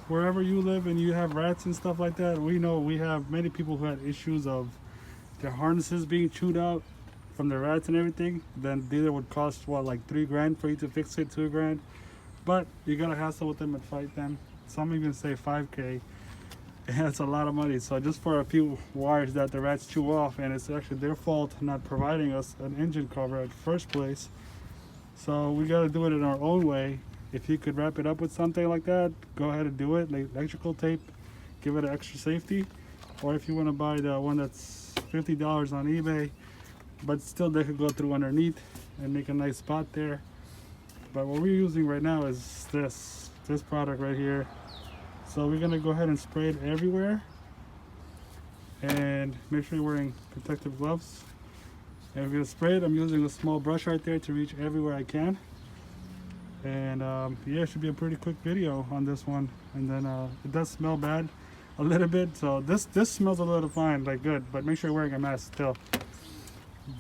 Wherever you live and you have rats and stuff like that, we know we have many people who had issues of their harnesses being chewed out from the rats and everything. Then either would cost what, like $3 for you to fix it, $2. But you gotta hassle with them and fight them. Some even say 5K, and that's a lot of money. So just for a few wires that the rats chew off, and it's actually their fault not providing us an engine cover at the first place. So we gotta do it in our own way. If you could wrap it up with something like that, go ahead and do it. Like electrical tape, give it an extra safety. Or if you want to buy the one that's $50 on eBay, but still they could go through underneath and make a nice spot there. But what we're using right now is this product right here. So we're gonna go ahead and spray it everywhere, and make sure you're wearing protective gloves. And we're gonna spray it. I'm using a small brush right there to reach everywhere I can. And yeah, it should be a pretty quick video on this one. And then it does smell bad a little bit, so this smells a little fine, like good, but make sure you're wearing a mask still.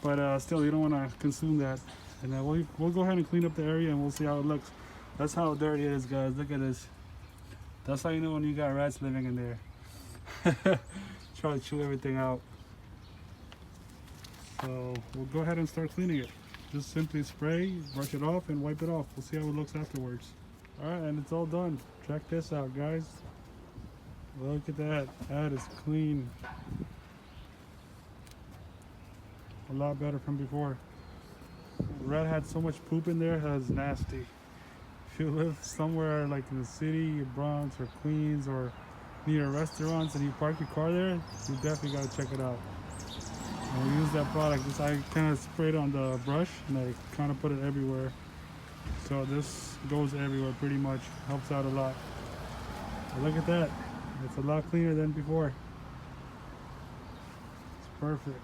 But still, you don't want to consume that. And then we'll go ahead and clean up the area and we'll see how it looks. That's how dirty it is, guys. Look at this. That's how you know when you got rats living in there. Try to chew everything out. So we'll go ahead and start cleaning it. Just simply spray, brush it off, and wipe it off. We'll see how it looks afterwards. Alright, and it's all done. Check this out, guys. Look at that. That is clean. A lot better from before. The rat had so much poop in there, that was nasty. If you live somewhere like in the city, Bronx or Queens, or near restaurants, and you park your car there, you definitely gotta check it out. And we use that product. I kind of sprayed on the brush and I kind of put it everywhere. So this goes everywhere pretty much. Helps out a lot. But look at that. It's a lot cleaner than before. It's perfect.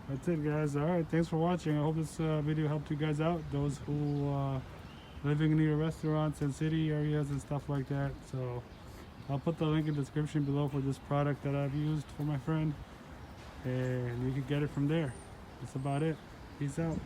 That's it, guys. Alright, thanks for watching. I hope this video helped you guys out. Those who living near restaurants and city areas and stuff like that. So I'll put the link in the description below for this product that I've used for my friend. And you can get it from there. That's about it. Peace out.